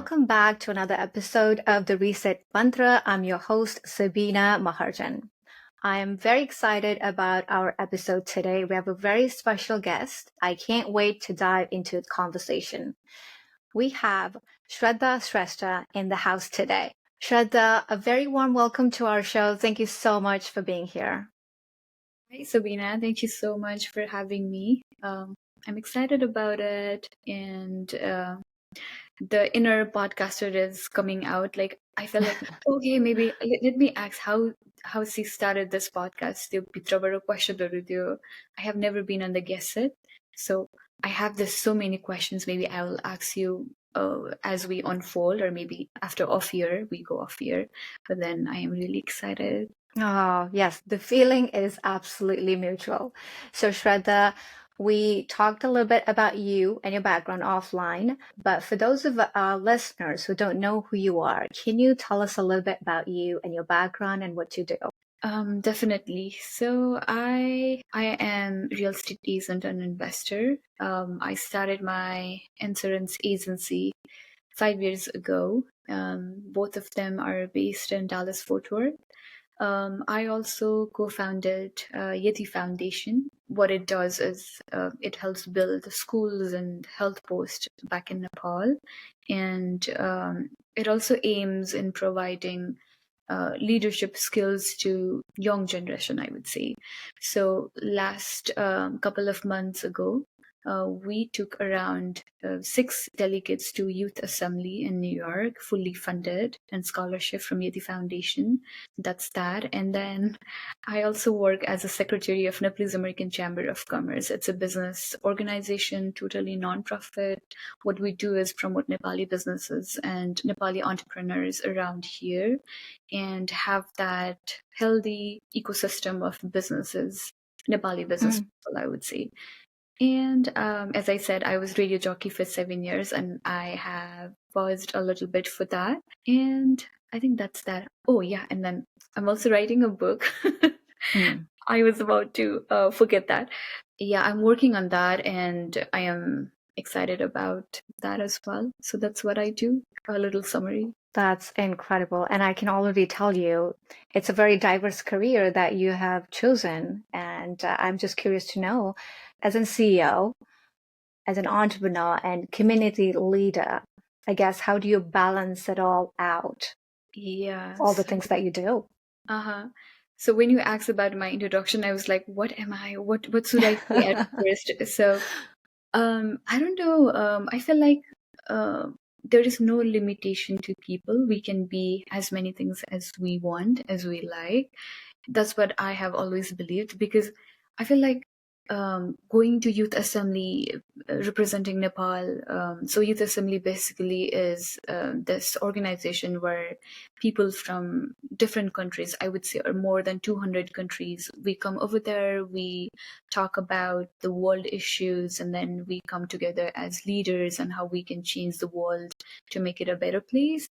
welcome back to another episode of the Reset Mantra. I'm your host, Sabina Maharjan. I am very excited about our episode today. We have a very special guest. I can't wait to dive into the conversation. We have Shraddha Shrestha in the house today. Shraddha, a very warm welcome to our show. Thank you so much for being here. Hi, Sabina. Thank you so much for having me. I'm excited about it, and the inner podcaster is coming out. Like I felt like, okay, maybe let me ask how she started this podcast. The Pitra question. I have never been on the guest set, so I have this so many questions. Maybe I will ask you as we unfold, or maybe after off year we go off year. But then I am really excited. Oh, yes, the feeling is absolutely mutual. So, Shraddha, we talked a little bit about you and your background offline, but for those of our listeners who don't know who you are, can you tell us a little bit about you and your background and what you do? Definitely. So I am real estate agent and investor. I started my insurance agency 5 years ago. Both of them are based in Dallas Fort Worth. I also co-founded Yeti Foundation. What it does is it helps build schools and health posts back in Nepal, and it also aims in providing leadership skills to young generation, I would say. So last couple of months ago, we took around 6 delegates to Youth Assembly in New York, fully funded and scholarship from Yeti Foundation. That's that. And then I also work as a secretary of Nepalese American Chamber of Commerce. It's a business organization, totally nonprofit. What we do is promote Nepali businesses and Nepali entrepreneurs around here and have that healthy ecosystem of businesses, Nepali business people, I would say. And as I said, I was radio jockey for 7 years, and I have paused a little bit for that. And I think that's that. Oh yeah, and then I'm also writing a book. I was about to forget that. Yeah, I'm working on that, and I am excited about that as well. So that's what I do. A little summary. That's incredible. And I can already tell you it's a very diverse career that you have chosen. And I'm just curious to know, as a CEO, as an entrepreneur and community leader, I guess, how do you balance it all out? Yeah. All the things that you do. Uh-huh. So when you asked about my introduction, I was like, what am I? What should I say at first? So I don't know. I feel like there is no limitation to people. We can be as many things as we want, as we like. That's what I have always believed, because I feel like going to Youth Assembly, representing Nepal. So Youth Assembly basically is this organization where people from different countries, I would say, or more than 200 countries, we come over there, we talk about the world issues, and then we come together as leaders and how we can change the world to make it a better place.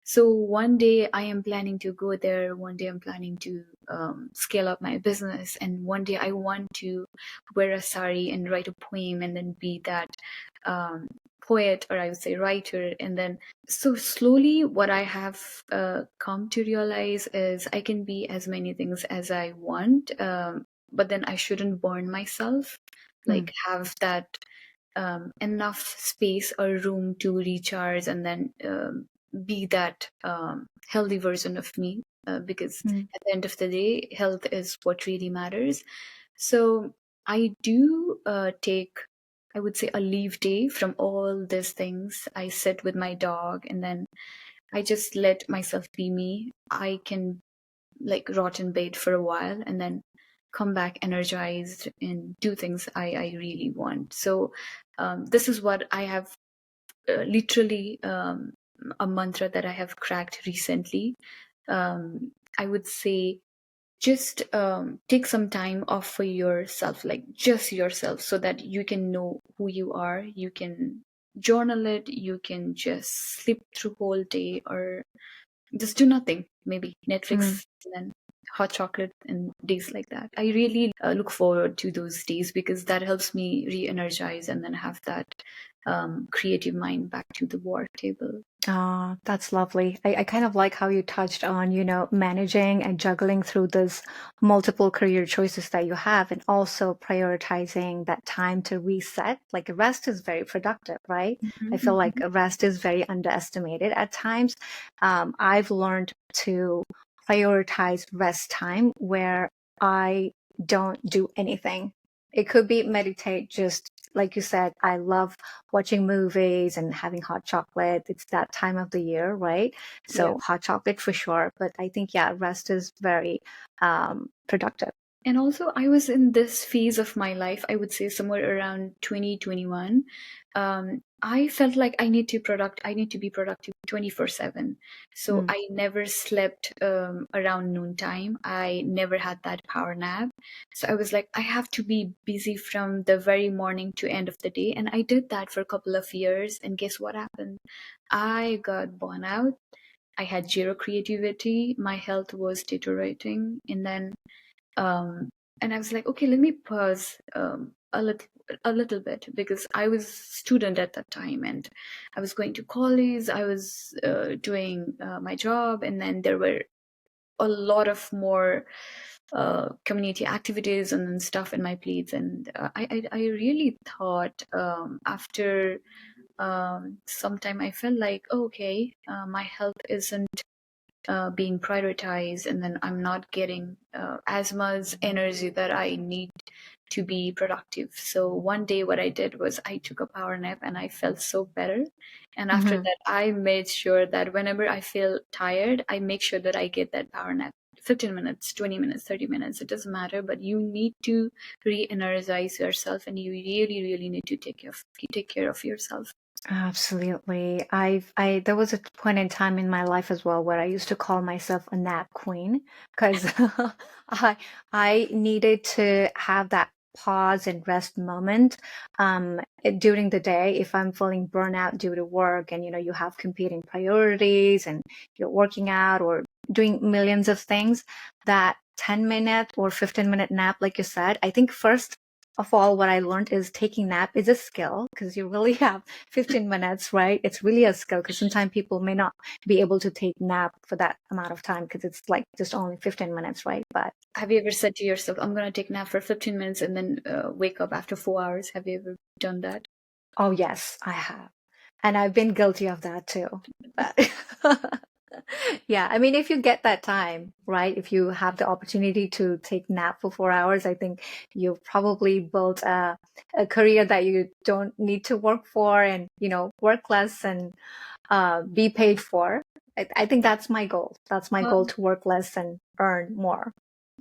So one day I am planning to go there. One day I'm planning to scale up my business, and one day I want to wear a sari and write a poem, and then be that poet, or I would say writer. And then so slowly, what I have come to realize is I can be as many things as I want, but then I shouldn't burn myself. Like have that enough space or room to recharge, and then be that healthy version of me, because at the end of the day, health is what really matters. So I do take, I would say, a leave day from all these things. I sit with my dog, and then I just let myself be me. I can like rot in bed for a while, and then come back energized and do things I really want. So this is what I have literally a mantra that I have cracked recently. I would say just take some time off for yourself, like just yourself, so that you can know who you are. You can journal it, you can just sleep through whole day, or just do nothing, maybe Netflix, and then hot chocolate and days like that. I really look forward to those days because that helps me re-energize and then have that creative mind back to the work table. Ah, that's lovely. I kind of like how you touched on, managing and juggling through this multiple career choices that you have and also prioritizing that time to reset. Like rest is very productive, right? I feel like rest is very underestimated at times. I've learned to prioritize rest time where I don't do anything. It could be meditate, just like you said, I love watching movies and having hot chocolate. It's that time of the year, right? Yeah. So hot chocolate for sure. But I think, yeah, rest is very productive. And also, I was in this phase of my life, I would say somewhere around 2021. I felt like I need to be productive 24/7. So Mm. I never slept around noontime. I never had that power nap. So I was like, I have to be busy from the very morning to end of the day. And I did that for a couple of years. And guess what happened? I got burnt out. I had zero creativity. My health was deteriorating. And then and I was like, okay, let me pause a little bit because I was student at that time and I was going to college. I was doing my job, and then there were a lot of more community activities and then stuff in my plates. And I really thought after some time I felt like, oh, okay, my health isn't being prioritized, and then I'm not getting as much energy that I need to be productive. So one day what I did was I took a power nap and I felt so better. And after Mm-hmm. that, I made sure that whenever I feel tired, I make sure that I get that power nap. 15 minutes, 20 minutes, 30 minutes, it doesn't matter, but you need to re-energize yourself, and you really, really need to take care of yourself. Absolutely. There was a point in time in my life as well where I used to call myself a nap queen because I I needed to have that pause and rest moment during the day if I'm feeling burnout due to work and you have competing priorities and you're working out or doing millions of things. That 10-minute or 15-minute nap, like you said, I think first of all, what I learned is taking nap is a skill because you really have 15 minutes, right? It's really a skill because sometimes people may not be able to take nap for that amount of time because it's like just only 15 minutes, right? But Have you ever said to yourself, I'm going to take a nap for 15 minutes and then wake up after 4 hours? Have you ever done that? oh yes, I have. And I've been guilty of that too. But yeah, I mean, if you get that time, right? If you have the opportunity to take nap for 4 hours, I think you've probably built a career that you don't need to work for and, work less and be paid for. I think that's my goal. That's my goal, to work less and earn more.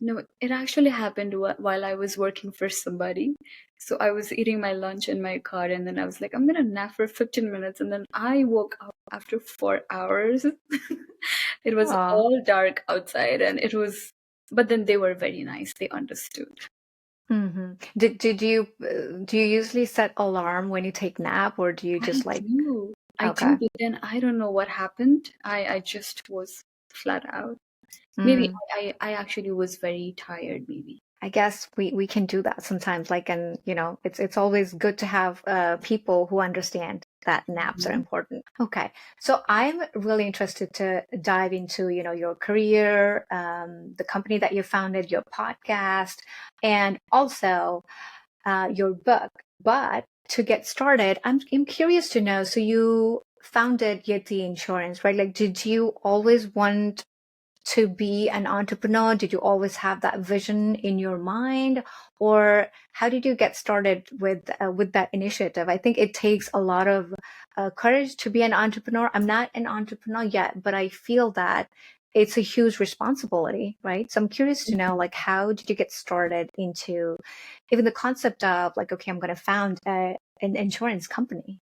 No, it actually happened while I was working for somebody. So I was eating my lunch in my car, and then I was like, I'm gonna nap for 15 minutes. And then I woke up after 4 hours. It was Uh, all dark outside, and but then they were very nice. They understood. did you do you usually set alarm when you take nap or do you I just like, do. I okay. do, but then I don't know what happened. I just was flat out. Maybe Mm. I actually was very tired, maybe. I guess we can do that sometimes. Like, and it's always good to have people who understand that naps are Mhm. important. Okay, so I'm really interested to dive into your career, the company that you founded, your podcast, and also your book. But to get started, I'm curious to know. So you founded Yeti Insurance, right? Like, did you always want to be an entrepreneur? Did you always have that vision in your mind, or how did you get started with that initiative? I think it takes a lot of courage to be an entrepreneur. I'm not an entrepreneur yet, but I feel that it's a huge responsibility, right? So I'm curious to know, like, how did you get started into even the concept of like, okay, I'm going to found an insurance company?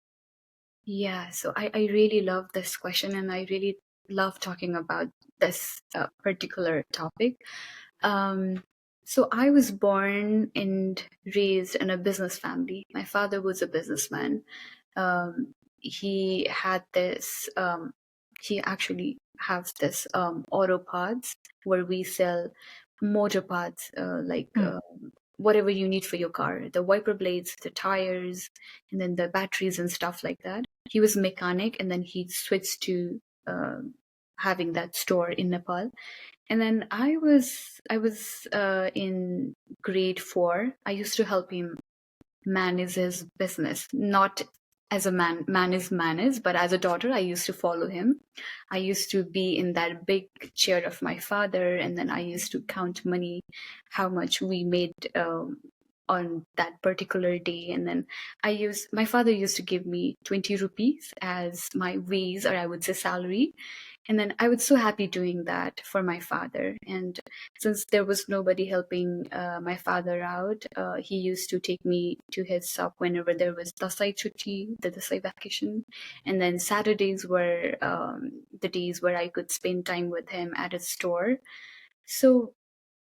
Yeah, so I really love this question, and I really love talking about this particular topic. Um, so I was born and raised in a business family. My father was a businessman. He had this, he actually have this auto parts where we sell motor parts, whatever you need for your car, the wiper blades, the tires, and then the batteries and stuff like that. He was a mechanic, and then he switched to having that store in Nepal. And then I was in grade 4. I used to help him manage his business, not as a man is, but as a daughter, I used to follow him. I used to be in that big chair of my father, and then I used to count money, how much we made on that particular day. And then my father used to give me 20 rupees as my wage, or I would say salary. And then I was so happy doing that for my father. And since there was nobody helping my father out, he used to take me to his shop whenever there was Dasai Chutti, the Dasai vacation. And then Saturdays were the days where I could spend time with him at his store. So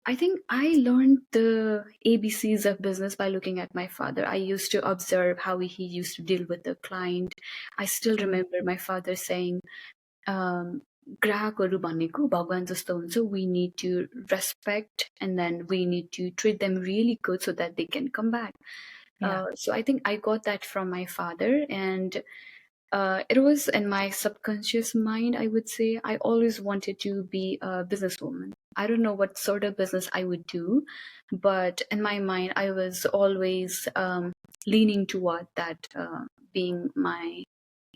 I think I learned the ABCs of business by looking at my father. I used to observe how he used to deal with the client. I still remember my father saying, ग्राहकहरू भनेको भगवान जस्तो हुन्छ, we need to respect and then we need to treat them really good so that they can come back. So I think I got that from my father, and it was in my subconscious mind, I would say. I always wanted to be a businesswoman. I don't know what sort of business I would do, but in my mind, I was always leaning toward that, being my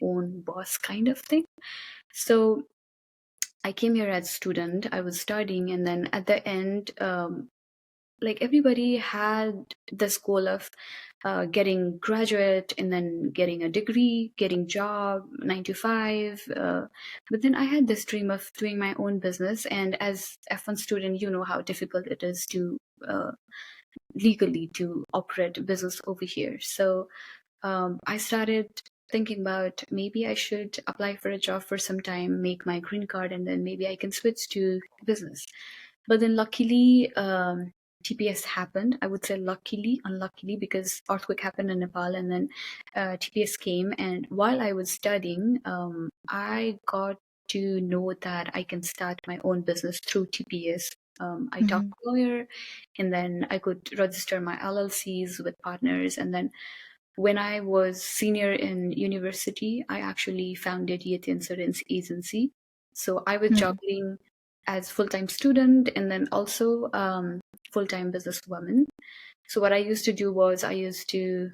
own boss kind of thing. So I came here as a student, I was studying, and then at the end, like everybody had this goal of getting graduate and then getting a degree, getting job, 9 to 5. But then I had this dream of doing my own business. And as F1 student, you know how difficult it is to legally to operate business over here. So I started thinking about maybe I should apply for a job for some time, make my green card, and then maybe I can switch to business. But then luckily, TPS happened. I would say luckily, unluckily, because earthquake happened in Nepal, and then TPS came. And while I was studying, I got to know that I can start my own business through TPS. I talked to a lawyer, and then I could register my LLCs with partners. And then when I was senior in university, I actually founded Yeti Insurance Agency. So I was juggling as full-time student and then also full-time businesswoman. So what I used to do was I used to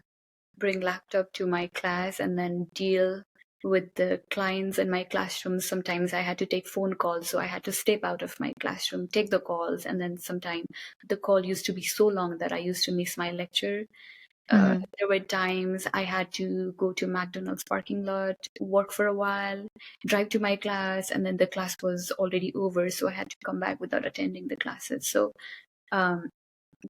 bring laptop to my class and then deal with the clients in my classroom. Sometimes I had to take phone calls, so I had to step out of my classroom, take the calls, and then sometimes the call used to be so long that I used to miss my lecture. There were times I had to go to McDonald's parking lot, work for a while, drive to my class, and then the class was already over, so I had to come back without attending the classes. So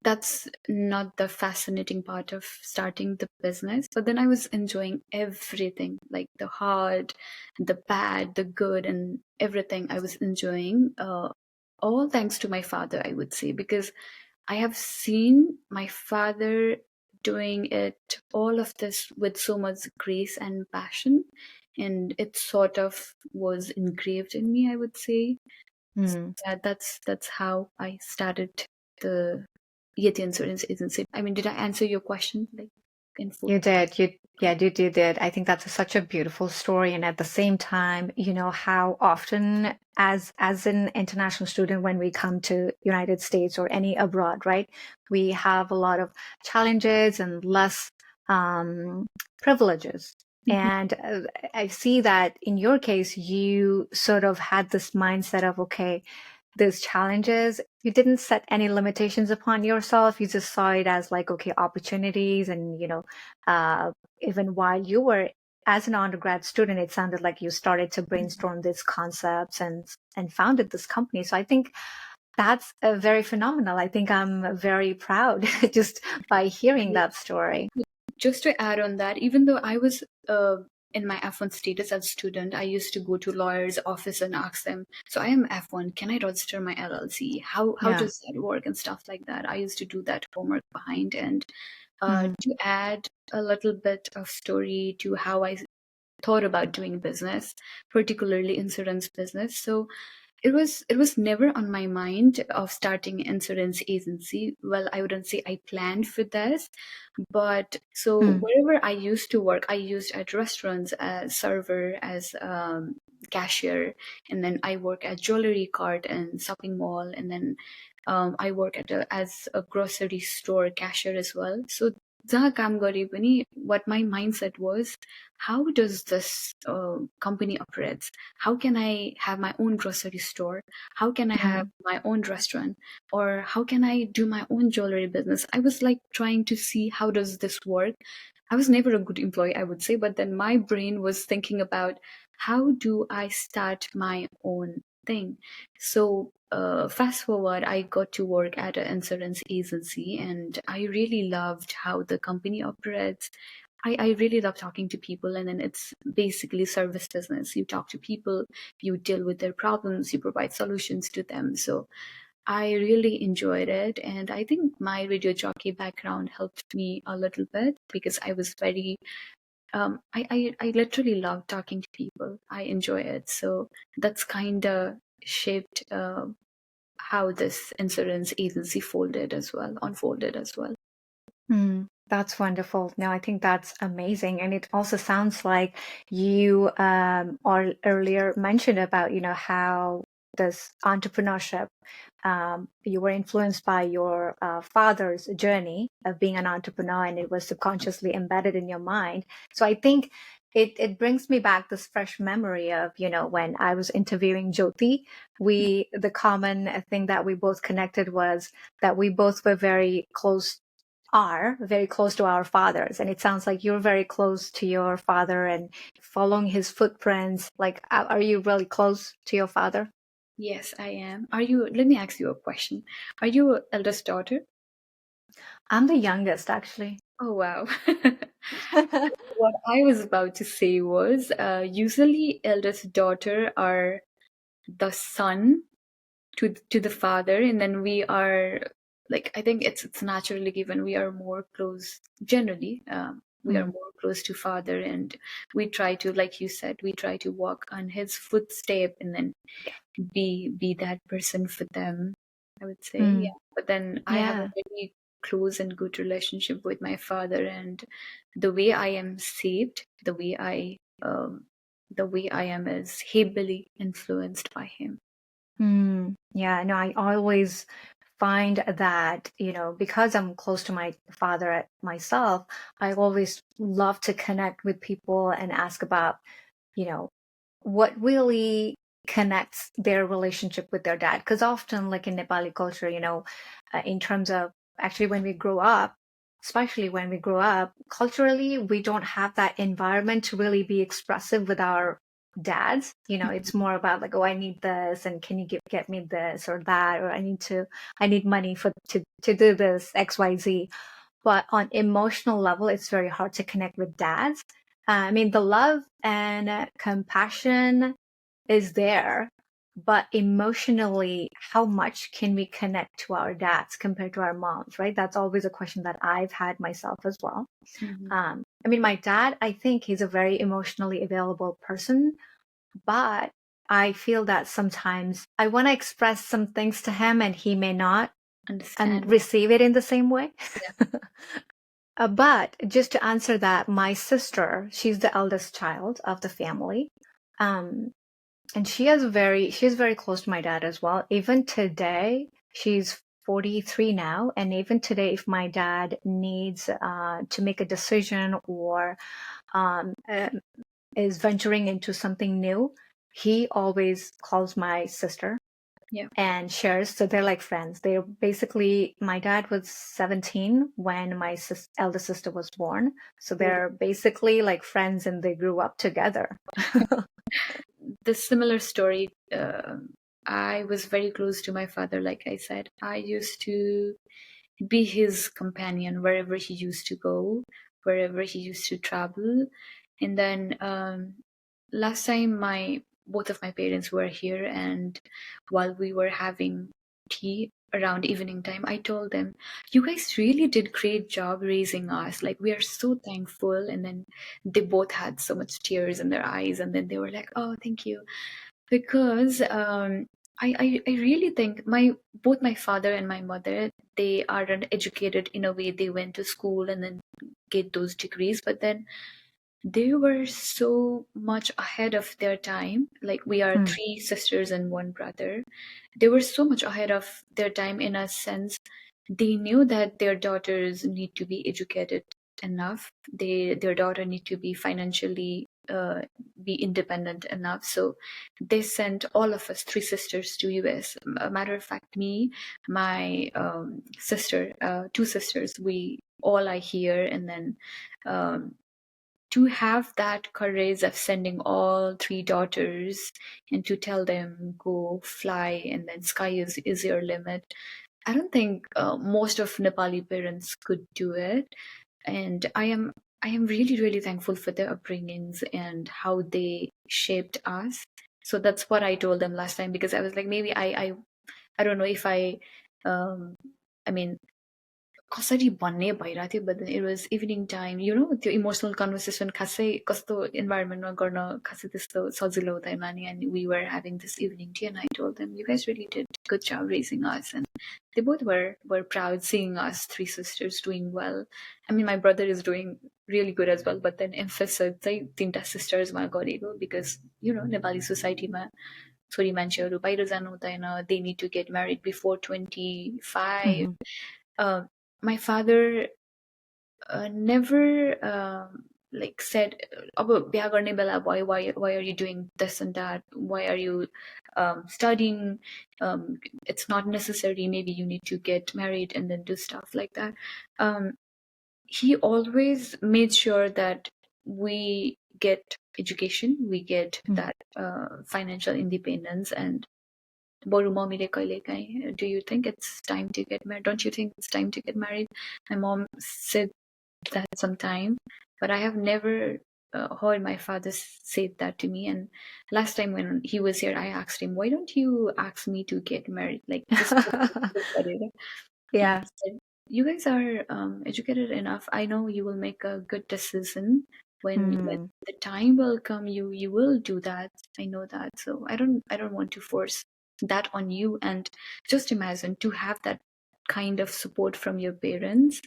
that's not the fascinating part of starting the business. But then I was enjoying everything, like the hard, the bad, the good, and everything I was enjoying. All thanks to my father, I would say, because I have seen my father doing it, all of this with so much grace and passion, and it sort of was engraved in me, I would say. Yeah, that's how I started the Yeti Insurance Agency. I mean, did I answer your question like in full? You did. You did. I think that's such a beautiful story. And at the same time, you know, how often as an international student, when we come to United States or any abroad, right, we have a lot of challenges and less privileges. And I see that in your case, you sort of had this mindset of, okay, those challenges, you didn't set any limitations upon yourself. You just saw it as like, okay, opportunities. And, you know, even while you were as an undergrad student, it sounded like you started to brainstorm these concepts and founded this company. So I think that's very phenomenal. I think I'm very proud just by hearing that story. Just to add on that, even though I was in my F1 status as a student, I used to go to lawyers' office and ask them, so I am F1, can I register my LLC? How does that work and stuff like that? I used to do that homework behind. And to add a little bit of story to how I thought about doing business, particularly insurance business. So it was never on my mind of starting an insurance agency. Well, I wouldn't say I planned for this, but so Mm. wherever I used to work, I used at restaurants as server, as cashier, and then I work at jewelry cart and shopping mall, and then I work as a grocery store cashier as well. So जहाँ काम गरे पनि what my mindset was, how does this company operates? How can I have my own grocery store? How can I have Mm. my own restaurant? Or how can I do my own jewelry business? I was like trying to see how does this work. I was never a good employee, I would say, but then my brain was thinking about how do I start my own thing. So fast forward, I got to work at an insurance agency, and I really loved how the company operates. I really love talking to people, and then it's basically service business. You talk to people, you deal with their problems, you provide solutions to them. So I really enjoyed it, and I think my radio jockey background helped me a little bit because I was very I literally love talking to people. I enjoy it. So that's kind of shaped how this insurance agency unfolded as well. Mm. That's wonderful. No, I think that's amazing. And it also sounds like you or earlier mentioned about, how this entrepreneurship, you were influenced by your father's journey of being an entrepreneur, and it was subconsciously embedded in your mind. So I think it brings me back this fresh memory of, when I was interviewing Jyoti, the common thing that we both connected was that we both were are very close to our fathers. And it sounds like you're very close to your father and following his footprints. Like, are you really close to your father? Yes, I am. Let me ask you a question. Are you eldest daughter? I'm the youngest, actually. Oh, wow. What I was about to say was usually eldest daughter are the son to the father, and then we are like, I think it's naturally given, we are more close generally. We are Mm. more close to father, and we try to, like you said, we try to walk on his footstep and then be that person for them, I would say. Mm. Yeah, but then I have a Yeah. very close and good relationship with my father, and the way I am shaped, the way I am is heavily influenced by him. Yeah, no, I always find that, because I'm close to my father myself, I always love to connect with people and ask about, you know, what really connects their relationship with their dad. Because often, like in Nepali culture, in terms of actually when we grow up, especially when we grow up, culturally, we don't have that environment to really be expressive with our dads. It's more about like, oh, I need this, and can you get me this or that, or I need money to do this XYZ. But on emotional level, it's very hard to connect with dads. I mean, the love and compassion is there, but emotionally, how much can we connect to our dads compared to our moms, right? That's always a question that I've had myself as well. Mhm. I mean, my dad, I think he's a very emotionally available person, but I feel that sometimes I want to express some things to him and he may not and Understand. receive it in the same way. Yeah. But just to answer that, my sister, she's the eldest child of the family. Um, and she's very close to my dad as well. Even today, she's 43 now. And even today, if my dad needs to make a decision or um, uh, is venturing into something new, he always calls my sister Yeah. and shares. So they're like friends. They're basically, my dad was 17 when my eldest sister was born. So Oh. they're basically like friends and they grew up together. The similar story. I was very close to my father, like I said. I used to be his companion wherever he used to go, wherever he used to travel. And then last time both of my parents were here, and while we were having tea, around evening time, I told them, you guys really did great job raising us. Like, we are so thankful. And then they both had so much tears in their eyes. And then they were like, oh, thank you. Because I really think both my father and my mother, they aren't educated in a way. They went to school and then get those degrees, but then they were so much ahead of their time. Like, we are Mm. three sisters and one brother. They were so much ahead of their time in a sense. They knew that their daughters need to be educated enough. Their daughter need to be financially be independent enough. So they sent all of us three sisters to US. A matter of fact, me, my sister, two sisters, we all are here, and then um, to have that courage of sending all three daughters and to tell them go fly and then sky is your limit. I don't think most of Nepali parents could do it, and I am really really thankful for their upbringings and how they shaped us. So that's what I told them last time, because I was like, maybe I don't know if um I mean कसरी भन्ने भइरहेको थियो, but then it was evening time, त्यो emotional conversation खासै कस्तो इन्भाइरोमेन्टमा गर्न खासै त्यस्तो सजिलो हुँदैन नि, and we were having this evening tea and I told them, you guys really did good job raising us, and they both were proud seeing us three sisters doing well. I mean, my brother is doing really good as well, but then emphasis चाहिँ तीनटा सिस्टर्समा गरेको, because Nepali सोसाइटीमा छोरी मान्छेहरू बाहिर जानु हुँदैन, they need to get married before 25. Mhm. uh, my father never like said, अब बिहा गर्ने बेला भयो, why are you doing this and that, why are you studying, it's not necessary, maybe you need to get married and then do stuff like that. He always made sure that we get education, we get Mm. that financial independence. And बरु मम्मीले कहिलेकाहीँ, do you think it's time to get married? Don't you think it's time to get married? My mom said that sometime, but I have never heard my father say that to me. And last time when he was here, I asked him, why don't you ask me to get married? Like, just and Yeah. he said, you guys are educated enough. I know you will make a good decision. When Mm. the time will come, you will do that. I know that. So I don't want to force that on you. And just imagine to have that kind of support from your parents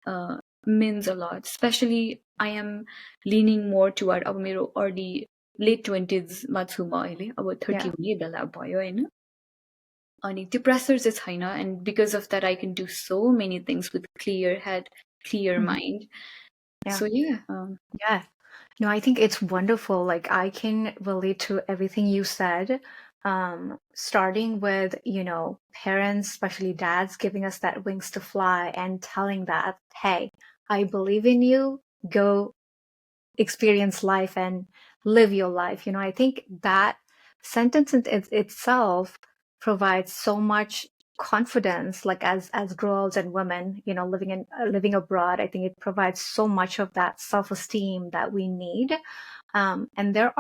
uh, means a lot. Especially, I am leaning more toward अब मेरो early late 20s मा छु म अहिले, अब 30 Yeah. हुने बेला भयो हैन. अनि त्यो pressure चाहिँ छैन, and because of that I can do so many things with clear head, clear Mhm. mind. Yeah. So yeah, Yeah. No, I think it's wonderful. Like, I can relate to everything you said. Starting with, parents, especially dads, giving us that wings to fly and telling that, hey, I believe in you. Go experience life and live your life. I think that sentence in itself provides so much confidence, like as girls and women, living abroad. I think it provides so much of that self-esteem that we need. And there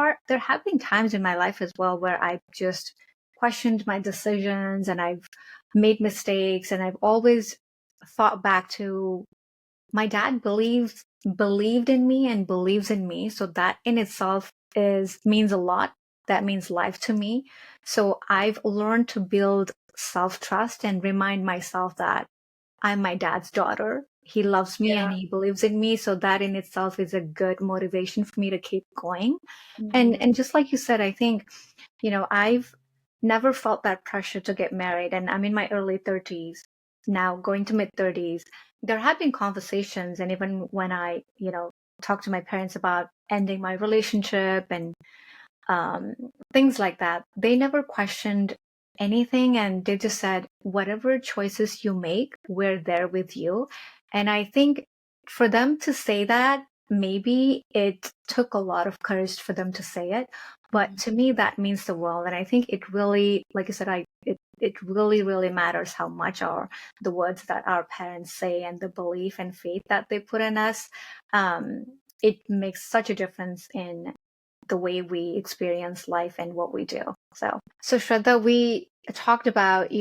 have been times in my life as well where I've just questioned my decisions and I've made mistakes, and I've always thought back to my dad believed in me and believes in me, so that in itself is means a lot. That means life to me. So I've learned to build self-trust and remind myself that I'm my dad's daughter. He loves me and yeah. he believes in me, so that in itself is a good motivation for me to keep going. and Mhm. and just like you said, I think, I've never felt that pressure to get married, and I'm in my early 30s now, going to mid 30s. There have been conversations, and even when I, talk to my parents about ending my relationship and um, things like that, they never questioned anything, and they just said, whatever choices you make, we're there with you. And I think for them to say that, maybe it took a lot of courage for them to say it, but to me that means the world. And I think it really, like I said, it really really matters how much the words that our parents say and the belief and faith that they put in us. It makes such a difference in the way we experience life and what we do. So Shraddha, we talked about,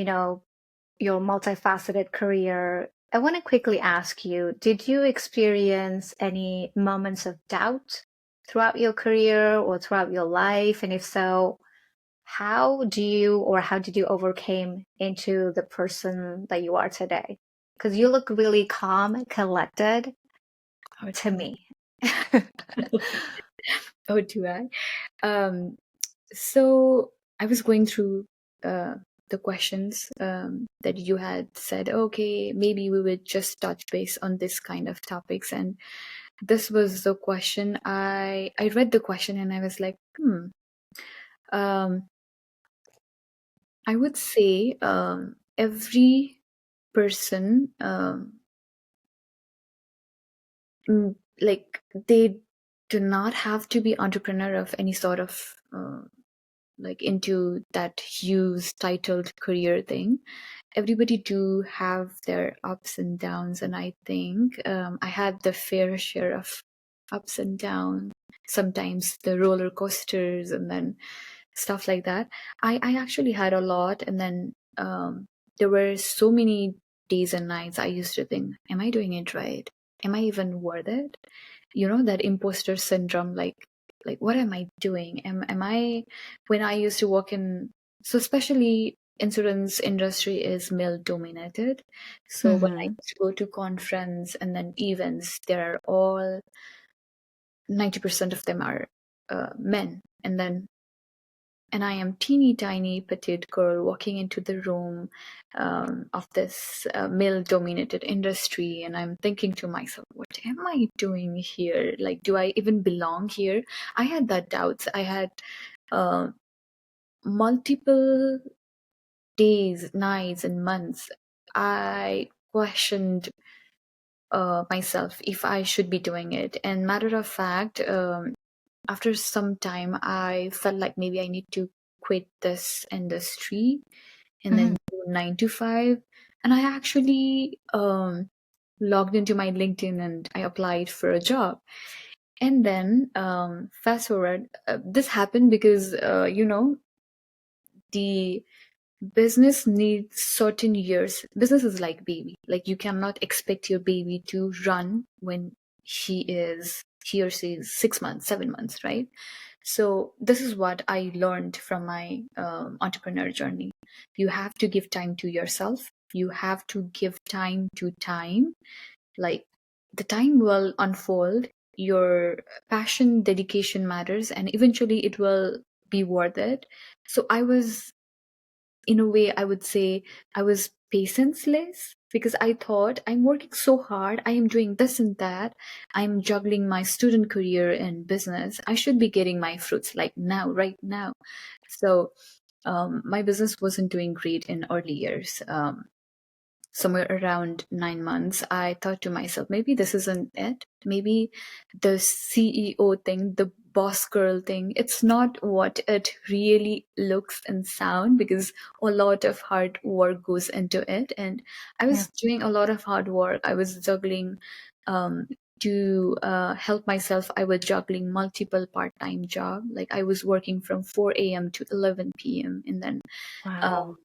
your multifaceted career, I want to quickly ask you, did you experience any moments of doubt throughout your career or throughout your life? And if so, how did you overcome into the person that you are today? Because you look really calm and collected Oh, to me. oh, do I? So I was going through the questions that you had said, okay, maybe we would just touch base on this kind of topics. And this was the question. I read the question and I was like, um, I would say every person, like they do not have to be entrepreneur of any sort of like into that huge titled career thing. Everybody do have their ups and downs, and I think I had the fair share of ups and downs, sometimes the roller coasters and then stuff like that. I actually had a lot, and then there were so many days and nights I used to think, am I doing it right? Am I even worth it? You know, that imposter syndrome, like what am I doing? Am I, when I used to work in, so especially insurance industry is male dominated. So when I Mm-hmm. used to go to conference and then events, there are all 90% of them are men. And I am teeny tiny petite girl walking into the room of this male-dominated industry, and I'm thinking to myself, "What am I doing here? Like, do I even belong here?" I had that doubts. I had uh, multiple days, nights, and months. I questioned myself if I should be doing it. And matter of fact, after some time, I felt like maybe I need to quit this industry and Mm-hmm. then do 9 to 5. And I actually logged into my LinkedIn and I applied for a job. And then fast forward, this happened because, the business needs certain years. Business is like baby. Like you cannot expect your baby to run when he or she is 6 months, 7 months, right? So this is what I learned from my entrepreneur journey. You have to give time to yourself. You have to give time to time. Like the time will unfold. Your passion, dedication matters, and eventually it will be worth it. So I was, in a way, I would say I was patienceless because I thought I'm working so hard, I am doing this and that, I'm juggling my student career and business. I should be getting my fruits like now, right now. So my business wasn't doing great in early years. Somewhere around 9 months, I thought to myself, maybe this isn't it. Maybe the CEO thing, the boss girl thing, it's not what it really looks and sound, because a lot of hard work goes into it. And I Yeah. was doing a lot of hard work. I was juggling um, to help myself. I was juggling multiple part-time job. Like I was working from 4 a.m. to 11 p.m. and then Wow.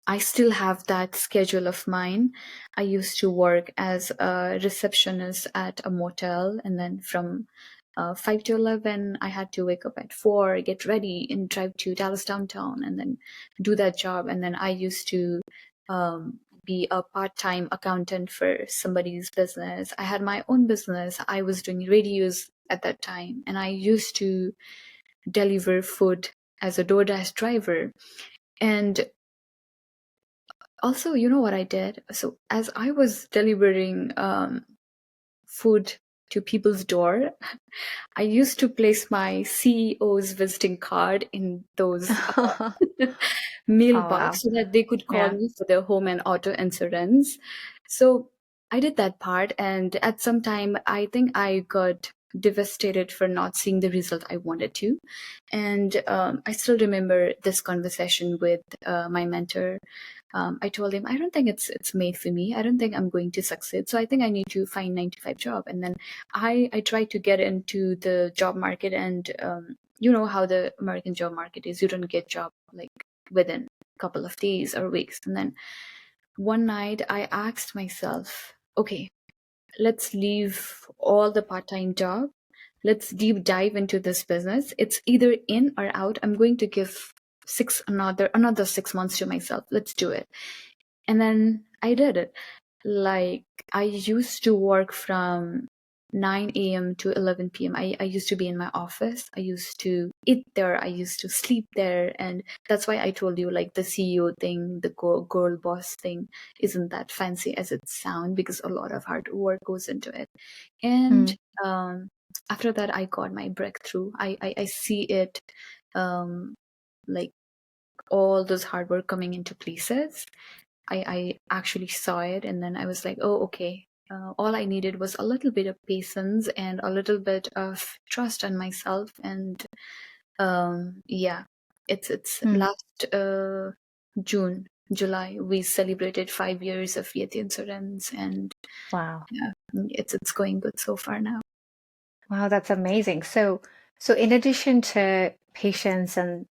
I still have that schedule of mine. I used to work as a receptionist at a motel, and then from 5 to 11, I had to wake up at 4, get ready, and drive to Dallas downtown, and then do that job. And then I used to be a part time accountant for somebody's business. I had my own business. I was doing radios at that time, and I used to deliver food as a DoorDash driver. And also, you know what I did? So as I was delivering food to people's door, I used to place my CEO's visiting card in those Oh, mailbox wow. so that they could call Yeah. me for their home and auto insurance. So I did that part, and at some time, I think I got devastated for not seeing the result I wanted to. And I still remember this conversation with my mentor. I told him, I don't think it's made for me. I don't think I'm going to succeed. So I think I need to find 9 to 5 job. And then I tried to get into the job market, and you know how the American job market is. You don't get job like within couple of days or weeks. And then one night I asked myself, okay, let's leave all the part-time job. Let's deep dive into this business. It's either in or out. I'm going to give another 6 months to myself. Let's do it. And then I did it. Like, I used to work from 9 a.m. to 11 p.m. I used to be in my office. I used to eat there. I used to sleep there. And that's why I told you, like, the CEO thing, the girl boss thing isn't that fancy as it sounds, because a lot of hard work goes into it. And after that, I got my breakthrough. I see it, like, all those hard work coming into places. I actually saw it, and then I was like, oh, okay. All I needed was a little bit of patience and a little bit of trust in myself. And yeah, it's last July, we celebrated 5 years of Yeti Insurance, and Wow. yeah, it's going good so far now. Wow, that's amazing. So in addition to patience and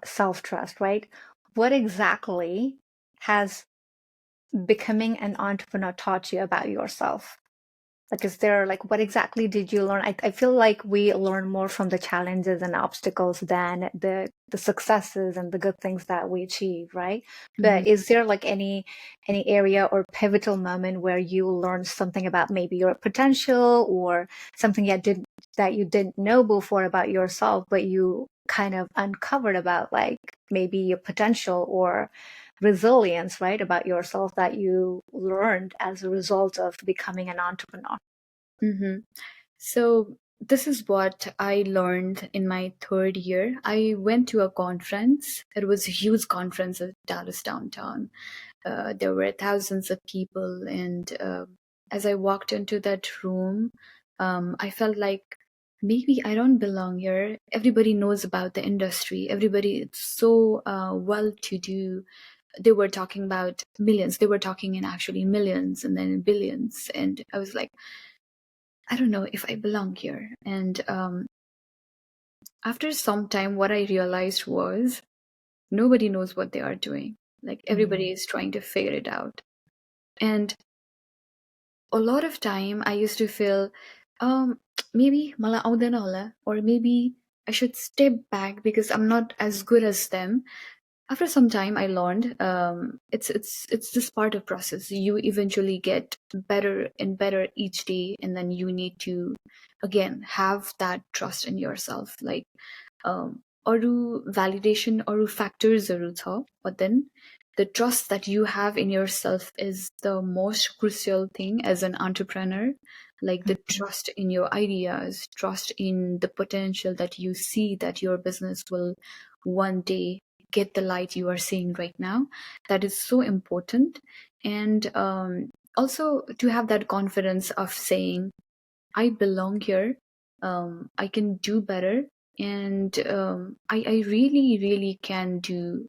self-trust, right? What exactly has becoming an entrepreneur taught you about yourself? Like, is there, like, what exactly did you learn? I feel like we learn more from the challenges and obstacles than the successes and the good things that we achieve, right? But is there like any area or pivotal moment where you learned something about maybe your potential, or something that you didn't know before about yourself, but you kind of uncovered about, like, maybe your potential or resilience, right, about yourself, that you learned as a result of becoming an entrepreneur? So this is what I learned in my third year. I went to a conference. It was a huge conference at Dallas downtown. There were thousands of people, and as I walked into that room, I felt like maybe I don't belong here. Everybody knows about the industry. Everybody is so well to do. They were talking about millions. They were talking in actually millions and then billions. And I was like, I don't know if I belong here. And after some time, what I realized was nobody knows what they are doing. Like, everybody is trying to figure it out. And a lot of time I used to feel, maybe mala audana hola, or maybe I should step back because I'm not as good as them. After some time, I learned, it's this part of process. You eventually get better and better each day, and then you need to again have that trust in yourself. Like, अरू validation, अरू factors but then the trust that you have in yourself is the most crucial thing as an entrepreneur. Like, the trust in your ideas, trust in the potential that you see that your business will one day get the light you are seeing right now. That is so important. And also to have that confidence of saying, I belong here, I can do better, and I really, really can do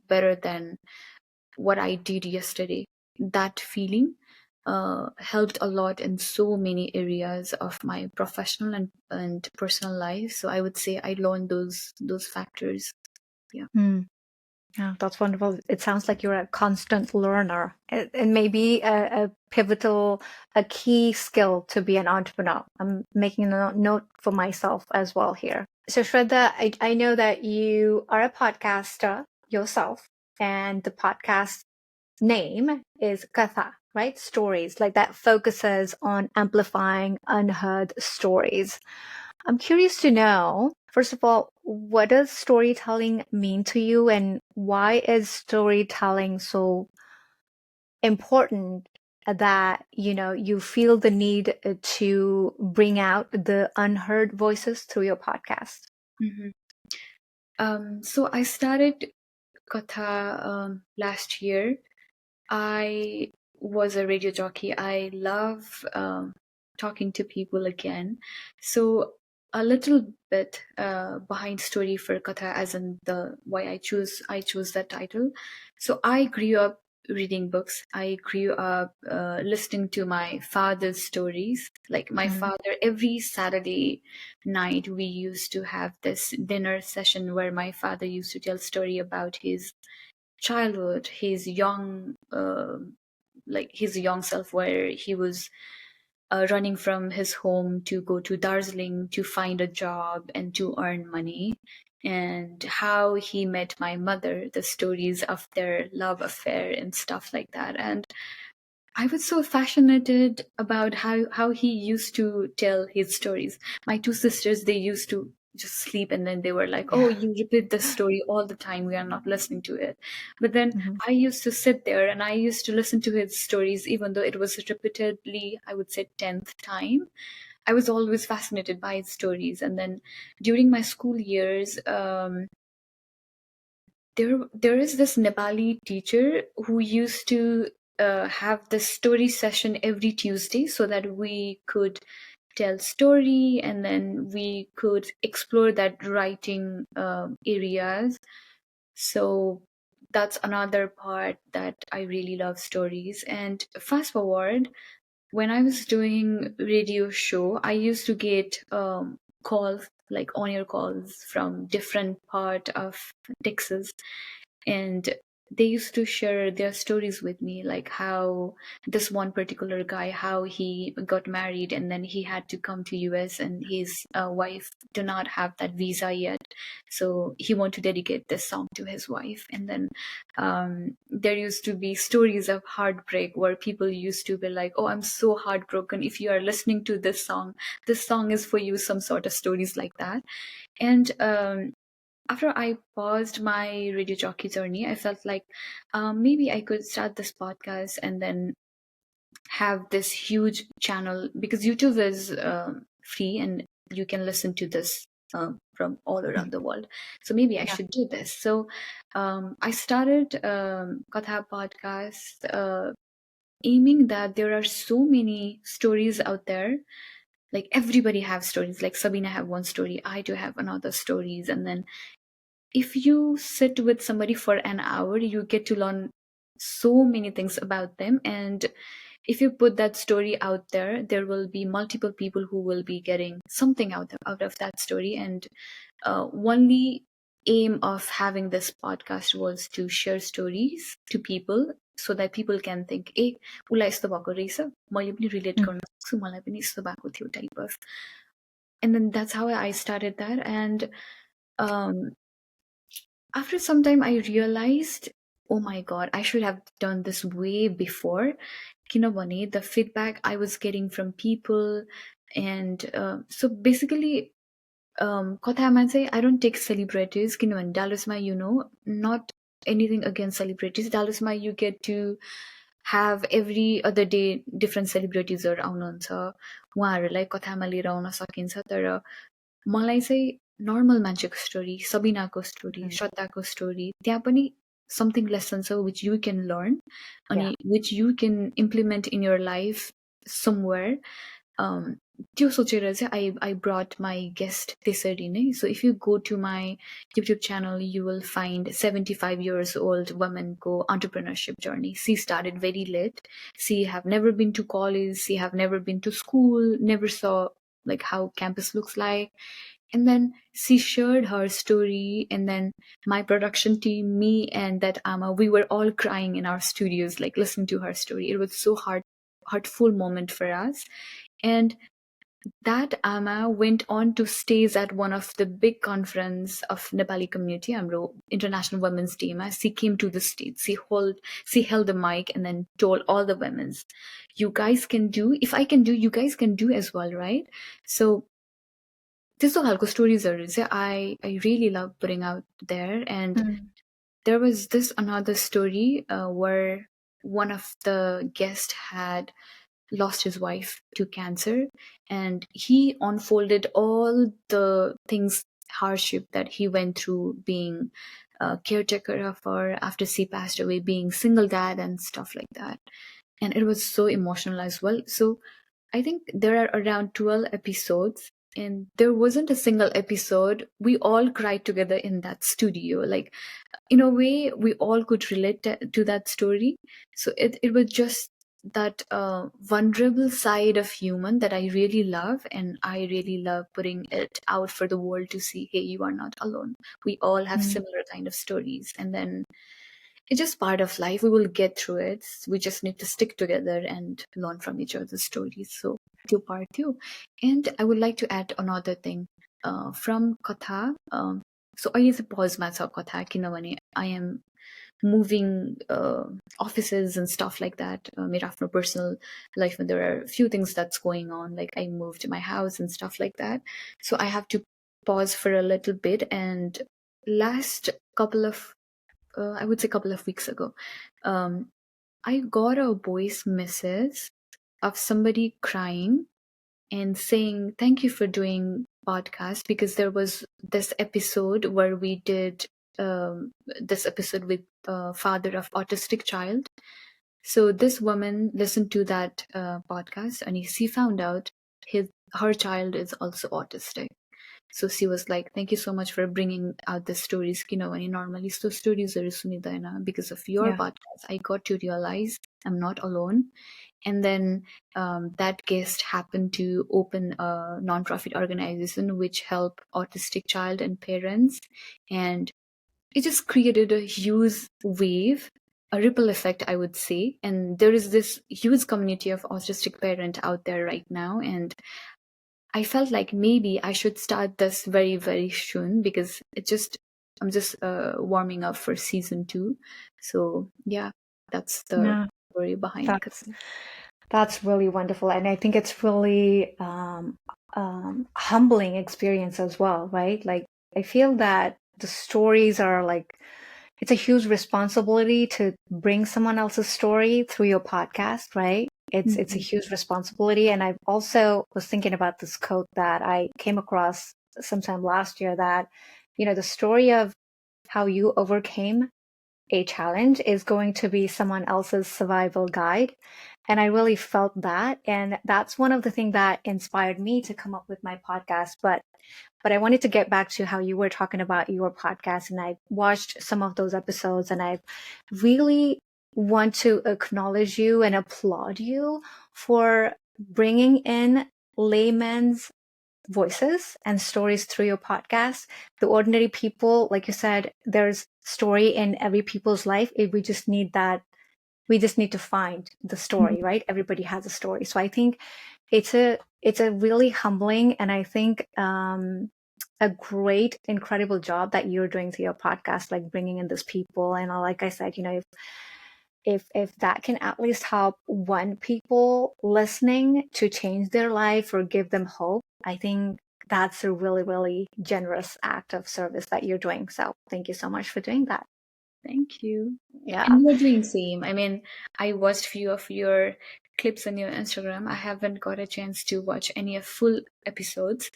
better than what I did yesterday. That feeling helped a lot in so many areas of my professional and personal life. So I would say I learned those factors. Yeah. Yeah, that's wonderful. It sounds like you're a constant learner, and maybe a pivotal, a key skill to be an entrepreneur. I'm making a note for myself as well here. So Shraddha, I know that you are a podcaster yourself, and the podcast name is Katha, right? Stories, like, that focuses on amplifying unheard stories. I'm curious to know, first of all, what does storytelling mean to you, and why is storytelling so important that, you feel the need to bring out the unheard voices through your podcast? So I started Katha last year. I was a radio jockey. I love talking to people again. So a little bit behind story for Katha, as in the why I chose that title. So I grew up reading books. I grew up listening to my father's stories. Like, my father, every Saturday night we used to have this dinner session where my father used to tell story about his childhood, his young like his young self, where he was running from his home to go to Darjeeling to find a job and to earn money, and how he met my mother, the stories of their love affair and stuff like that. And I was so fascinated about how he used to tell his stories. My two sisters, they used to just sleep, and then they were like, "Oh, Yeah. you repeat this story all the time. We are not listening to it." But then Mhm. I used to sit there and I used to listen to his stories, even though it was repeatedly, I would say, 10th time. I was always fascinated by his stories. And then during my school years, there is this Nepali teacher who used to have the story session every Tuesday, so that we could tell story, and then we could explore that writing areas. So that's another part that I really love, stories. And fast forward, when I was doing radio show, I used to get calls, like on air calls from different part of Texas, and they used to share their stories with me, like how this one particular guy, how he got married and then he had to come to US, and his wife do not have that visa yet, so he want to dedicate this song to his wife. And then there used to be stories of heartbreak, where people used to be like, "Oh, I'm so heartbroken. If you are listening to this song is for you," some sort of stories like that. And after I paused my radio jockey journey, I felt like maybe I could start this podcast and then have this huge channel, because YouTube is free and you can listen to this from all around the world. So maybe I Yeah. should do this. So I started Katha podcast, aiming that there are so many stories out there. Like everybody have stories. Like Sabina have one story, I do have another stories, and then if you sit with somebody for an hour, you get to learn so many things about them. And if you put that story out there, there will be multiple people who will be getting something out of that story. And only aim of having this podcast was to share stories to people, so that people can think, eh, उसलाई यस्तो भएको रहेछ, मैले पनि relate गर्न सक्छु, मलाई पनि यस्तो भएको थियो, type of. And then that's how I started that. And um, after some time I realized, oh my god, I should have done this way before. Kinabani, the feedback I was getting from people. And so basically, Kothama say, I don't take celebrities. Kinabani, Dallasma, not anything against celebrities. Dallasma, you get to have every other day different celebrities आउनुहुन्छ, उहाँहरूलाई कथामा लिएर आउन सकिन्छ। तर मलाई चाहिँ normal मान्छेको story, सबिनाको story, श्रद्धाको story, त्यहाँ पनि something lesson छ which you can learn, अनि which you can implement in your life somewhere. त्यो सोचेर चाहिँ I brought my guest त्यसरी नै. So if you go to my YouTube channel, you will find 75 years old woman को entrepreneurship journey. She started very late. She have never been to college. She have never been to school. Never saw like how campus looks like. And then she shared her story, and then my production team, me and that Ama, we were all crying in our studios, like listening to her story. It was so heartful moment for us. And that Ama went on to stage at one of the big conference of Nepali community, हाम्रो International Women's Day मा. She came to the stage, she held the mic and then told all the women, you guys can do, if I can do, you guys can do as well, right? So त्यस्तो खालको स्टोरिजहरू चाहिँ I really love putting out there. And there was this another story where one of the guests had lost his wife to cancer, and he unfolded all the things, hardship that he went through, being a caretaker of her after she passed away, being single dad and stuff like that. And it was so emotional as well. So I think there are around 12 episodes, and there wasn't a single episode we all cried together in that studio. Like, in a way, we all could relate to that story. So it was just that vulnerable side of human that I really love, and I really love putting it out for the world to see, hey, you are not alone. We all have similar kind of stories. And then it's just part of life. We will get through it. We just need to stick together and learn from each other's stories. So to part two. And I would like to add another thing from Katha. So I use a pause matter Katha kinavane I am moving offices and stuff like that. मेरो आफ्नो personal life there are a few things that's going on, like I moved my house and stuff like that. So I have to pause for a little bit. And last couple of I would say couple of weeks ago, um, I got a voice message of somebody crying and saying thank you for doing podcast, because there was this episode where we did this episode with father of autistic child. So this woman listened to that podcast, and she found out her child is also autistic. So she was like, thank you so much for bringing out the stories. Kinavani normally so stories are sunidaina. Because of your Yeah. podcast, I got to realize I'm not alone. And then that guest happened to open a nonprofit organization which help autistic child and parents. And it just created a huge wave, a ripple effect, I would say. And there is this huge community of autistic parent out there right now. And I felt like maybe I should start this very, very soon, because I'm just warming up for season 2. So yeah, that's the Yeah. story behind That's Katha. that's really wonderful, and I think it's really humbling experience as well, right? Like I feel that the stories are like it's a huge responsibility to bring someone else's story through your podcast, right? It's a Mhm. huge responsibility, and I also was thinking about this quote that I came across sometime last year that the story of how you overcame a challenge is going to be someone else's survival guide. And I really felt that. And that's one of the things that inspired me to come up with my podcast. But I wanted to get back to how you were talking about your podcast. And I watched some of those episodes, and I really want to acknowledge you and applaud you for bringing in layman's voices and stories through your podcast. The ordinary people, like you said, there's story in every people's life. We just need that. We just need to find the story, right? Everybody has a story. So I think it's a really humbling, and I think a great, incredible job that you're doing to your podcast, like bringing in these people. And like I said, if that can at least help one people listening to change their life or give them hope, I think that's a really, really generous act of service that you're doing. So thank you so much for doing that. Thank you. Yeah. And you're doing same. I mean, I watched few of your clips on your Instagram. I haven't got a chance to watch any of full episodes,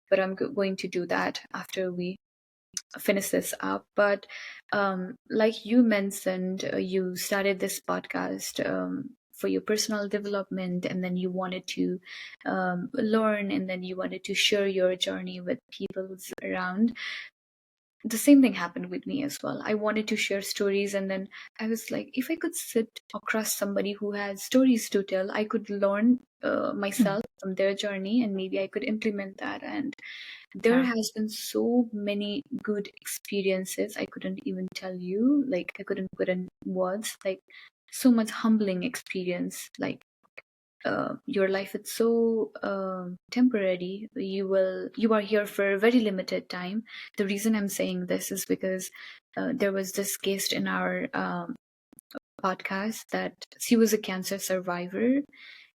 but I'm going to do that after we finish this up. But like you mentioned, you started this podcast for your personal development, and then you wanted to learn, and then you wanted to share your journey with people around. The same thing happened with me as well. I wanted to share stories, and then I was like, if I could sit across somebody who has stories to tell, I could learn myself from their journey, and maybe I could implement that. And there Yeah. has been so many good experiences I couldn't even tell you. Like I couldn't put in words. Like so much humbling experience. Like your life is so temporary. You are here for a very limited time. The reason I'm saying this is because there was this guest in our podcast that she was a cancer survivor,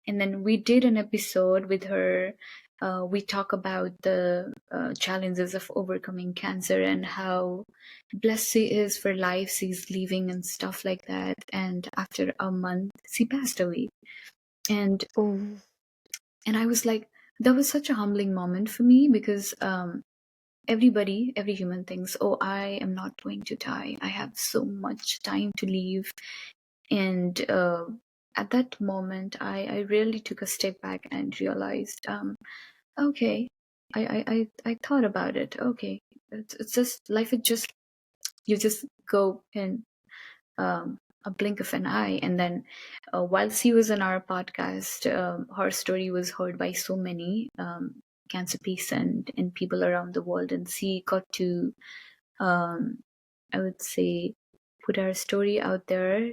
and then we did an episode with her. We talk about the challenges of overcoming cancer and how blessed she is for life she's living and stuff like that. And after a month, she passed away. And Ooh. and I was like, that was such a humbling moment for me, because every human thinks, oh, I am not going to die. I have so much time to live. And at that moment, I really took a step back and realized, okay, I thought about it. Okay, it's just life. It just you just go in a blink of an eye, and then while she was on our podcast, her story was heard by so many cancer patients and people around the world, and she got to, I would say, put our story out there,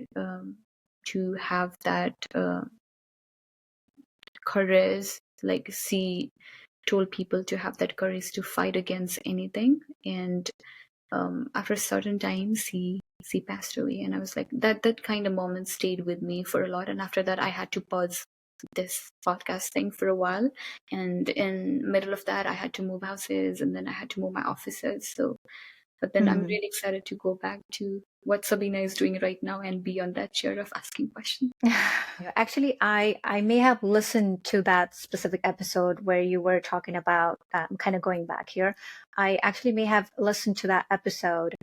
to have that courage, like she told people to have that courage to fight against anything. And after a certain time, she passed away, and I was like, that kind of moment stayed with me for a lot. And after that, I had to pause this podcast thing for a while, and in middle of that, I had to move houses, and then I had to move my offices. So, but then I'm really excited to go back to what Sabina is doing right now and be on that chair of asking questions. Actually, I may have listened to that specific episode where you were talking about, kind of going back here. I actually may have listened to that episode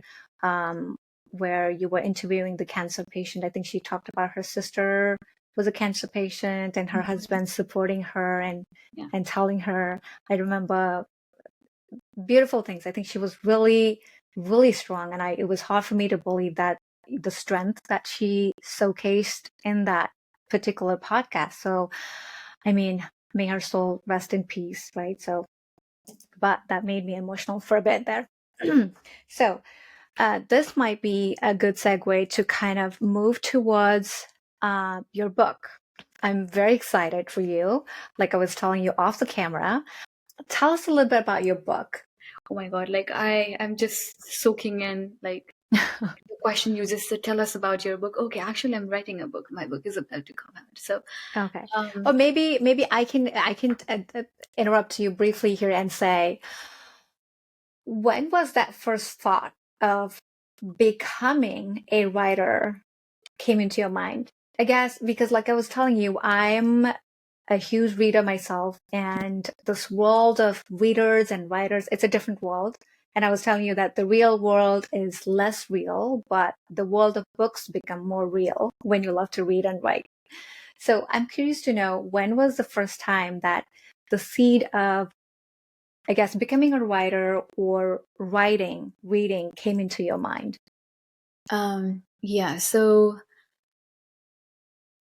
where you were interviewing the cancer patient. I think she talked about her sister was a cancer patient and her husband supporting her and telling her. I remember beautiful things. I think she was really, really strong, and it was hard for me to believe that the strength that she showcased in that particular podcast. So, I mean, may her soul rest in peace, right? So, but that made me emotional for a bit there. So, this might be a good segue to kind of move towards your book. I'm very excited for you. Like I was telling you off the camera, tell us a little bit about your book. Oh my God, like I'm just soaking in, like, the question you just said, tell us about your book. Okay, actually, I'm writing a book. My book is about to come out. So, Okay. Or maybe I can interrupt you briefly here and say, when was that first thought of becoming a writer came into your mind? I guess because, like I was telling you, I'm a huge reader myself, and this world of readers and writers, it's a different world. And I was telling you that the real world is less real, but the world of books become more real when you love to read and write. So I'm curious to know, when was the first time that the seed of, I guess, becoming a writer or reading came into your mind? Yeah, so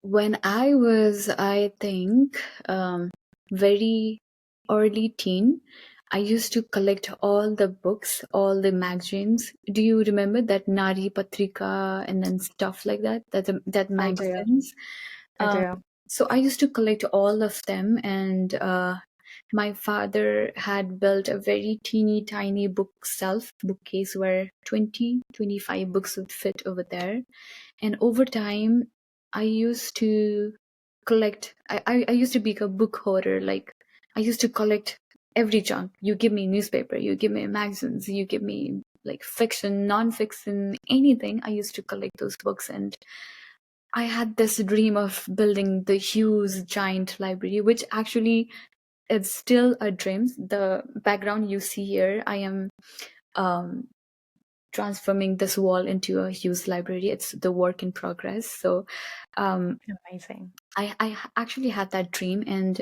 when I was, I think, very early teen, I used to collect all the books, all the magazines. Do you remember that Nari Patrika and then stuff like that? That I do. magazines. I do. So I used to collect all of them, and my father had built a very teeny tiny bookcase where 25 books would fit over there. And over time, I used to collect. I used to be a book hoarder. Like, I used to collect every junk. You give me newspaper, you give me magazines, you give me like fiction, non-fiction, anything. I used to collect those books, and I had this dream of building the huge giant library, which actually is still a dream. The background you see here, I am um, transforming this wall into a huge library. It's the work in progress. So Amazing. I actually had that dream, and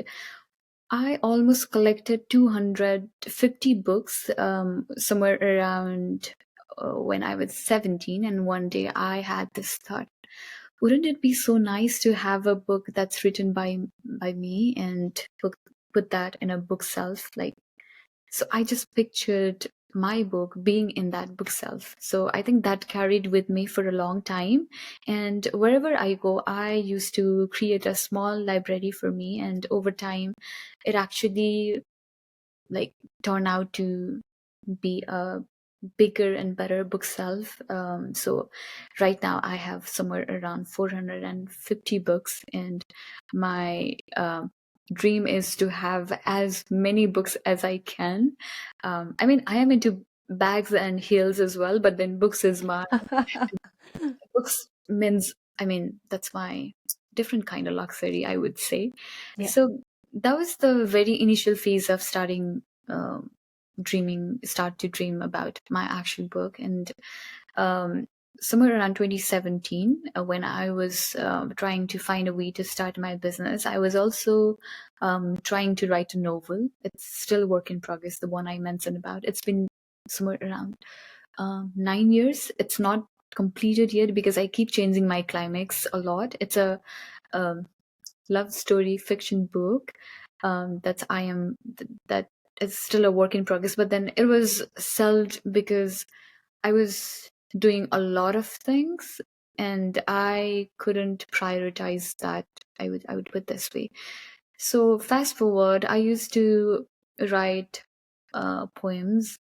I almost collected 250 books somewhere around when I was 17. And one day I had this thought, wouldn't it be so nice to have a book that's written by me and put that in a bookshelf? Like, so I just pictured my book being in that bookshelf. So I think that carried with me for a long time. And wherever I go, I used to create a small library for me. And over time, it actually like turned out to be a bigger and better bookshelf. So right now I have somewhere around 450 books, and my dream is to have as many books as I can. I mean, I am into bags and heels as well, but then books is my books means, I mean, that's my different kind of luxury, I would say. Yeah. So that was the very initial phase of start to dream about my actual book. And um, somewhere around 2017, when I was trying to find a way to start my business, I was also trying to write a novel. It's still work in progress, the one I mentioned about. It's been somewhere around 9 years. It's not completed yet because I keep changing my climax a lot. It's a um, love story fiction book that is still a work in progress. But then it was sold because I was doing a lot of things, and I couldn't prioritize that. I would put this way. So fast forward, I used to write poems.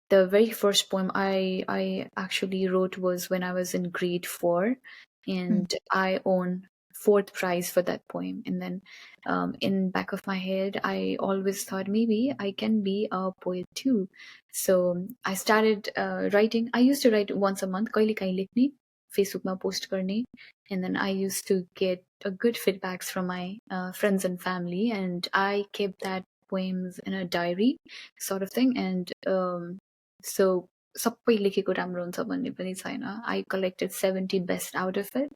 The very first poem I actually wrote was when I was in grade 4, Mm. and I won fourth prize for that poem. And then in back of my head, I always thought maybe I can be a poet too. So I started writing. I used to write once a month, kaile kahin lekhne, Facebook ma post karne, and then I used to get a good feedbacks from my friends and family, and I kept that poems in a diary sort of thing. And so सबै लेखेको राम्रो हुन्छ भन्ने पनि छैन. I collected 70 best out of it,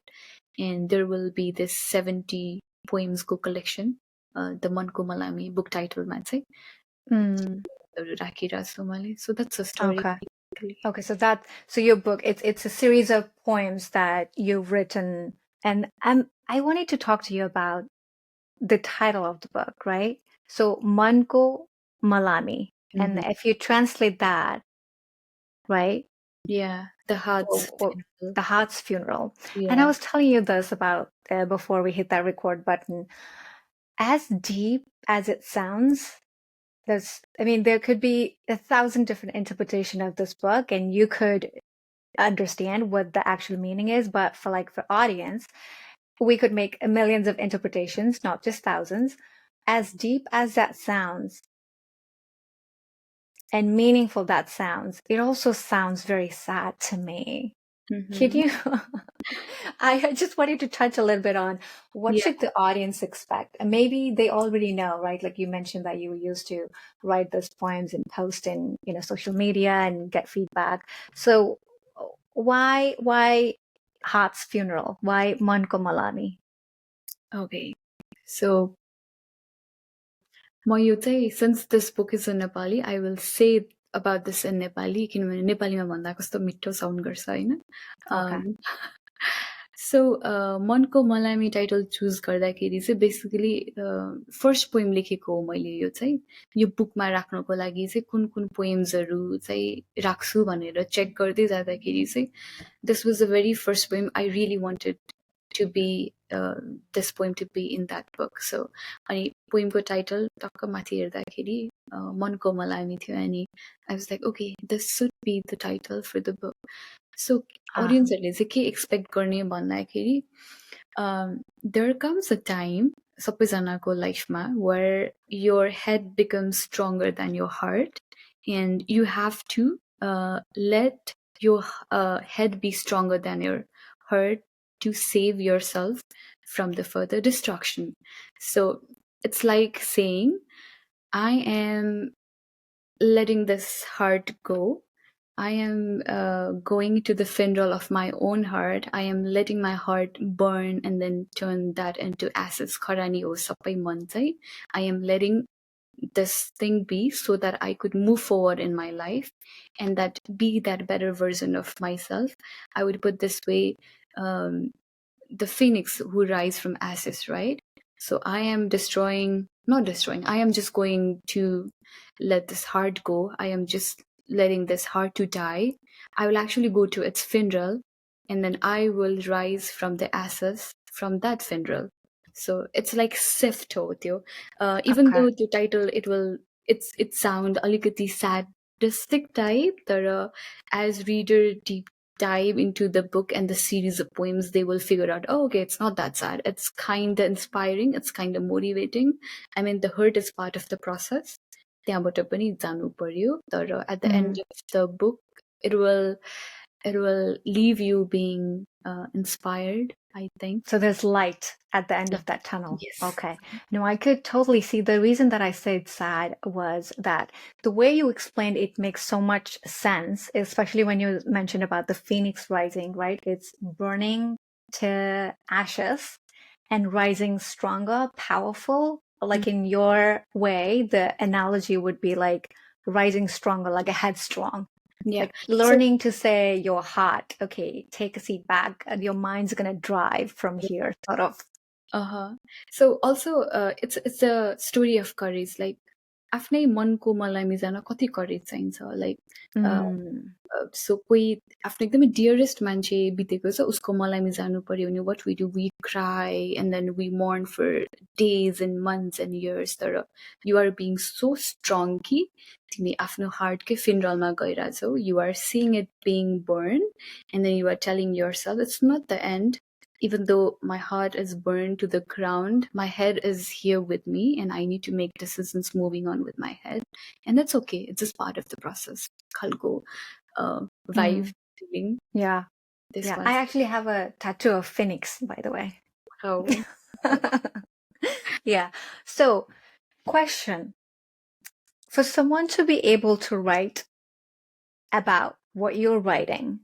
and there will be this 70 poems को collection, the Manko Malami book title मा चाहिँ Mm. राखिरहेको छु मैले. So that's a story. Okay. Okay, so your book, it's a series of poems that you've written, and I wanted to talk to you about the title of the book, right? So Manko Malami, and if you translate that, right? Yeah, the heart's Or funeral. the Heart's Funeral. Yeah. And I was telling you this about before we hit that record button. As deep as it sounds, there could be 1,000 different interpretation of this book, and you could understand what the actual meaning is, but for audience, we could make millions of interpretations, not just thousands. As deep as that sounds and meaningful that sounds, it also sounds very sad to me. Can you I just wanted to touch a little bit on what Yeah. should the audience expect? And maybe they already know, right? Like you mentioned that you used to write those poems and post in, social media and get feedback. So why Heart's Funeral? Why Manko Malami? Okay. So म यो चाहिँ, since this book is in Nepali, I will say about this in Nepali, किनभने नेपालीमा भन्दा कस्तो मिठो sound गर्छ हैन. Okay. So मनको मलामी title choose गर्दाखेरि चाहिँ बेसिकली फर्स्ट पोएम लेखेको हो मैले. यो चाहिँ यो बुकमा राख्नको लागि चाहिँ कुन कुन पोएम्सहरू चाहिँ राख्छु भनेर चेक गर्दै जाँदाखेरि चाहिँ this was the very first poem I really wanted to be this poem to be in that book. So अनि पोएमको टाइटल टक्क माथि हेर्दाखेरि मनको मलामी थियो, अनि I was like, okay, this should be the title for the book. So audienceहरूले चाहिँ के expect गर्ने भन्दाखेरि there comes a time सबैजनाको लाइफमा where your head becomes stronger than your heart, and you have to let your head be stronger than your heart to save yourself from the further destruction. So it's like saying, I am letting this heart go. I am going to the funeral of my own heart. I am letting my heart burn and then turn that into ashes. Kharani ho sabai man chai. I am letting this thing be so that I could move forward in my life and that be that better version of myself. I would put this way, the phoenix who rise from ashes, right? So I am not destroying, I am just going to let this heart go. I am just letting this heart to die. I will actually go to its funeral, and then I will rise from the ashes from that funeral. So it's like sift ho त्यो. Even though the title it sound alikati sadistic type, तर as reader deep dive into the book and the series of poems, they will figure out, oh, okay, it's not that sad. It's kind of inspiring. It's kind of motivating. I mean, the hurt is part of the process. त्यहाँबाट पनि जानु पर्यो, तर at the end of the book, it will leave you being inspired, I think. So there's light at the end of that tunnel. Yes. Okay. No, I could totally see. The reason that I said sad was that the way you explained it makes so much sense, especially when you mentioned about the phoenix rising, right? It's burning to ashes and rising stronger, powerful. Like in your way, the analogy would be like rising stronger, like a headstrong. Yeah. Like learning to say your heart, okay, take a seat back, and your mind's gonna drive from here, sort of. So also, it's a story of courage. Like, आफ्नै मनको मलाई मिजान कति करेज चाहिन्छ like Mm. सो कोही आफ्नो एकदमै dearest मान्छे बितेको छ उसको मलामी जानु पर्यो भने what we do we cry and then we mourn for days and months and years तर you are being so strong कि तिमी आफ्नो हार्टकै फिनरलमा गइरहेछौ you are seeing it being burn and then you are telling yourself it's not the end even though my heart is burned to the ground, my head is here with me and I need to make decisions moving on with my head. And that's okay. It's just part of the process. Khalko, vibe, feeling. Yeah. This Yeah. was. I actually have a tattoo of Phoenix, by the way. Oh. Yeah. So, question. For someone to be able to write about what you're writing,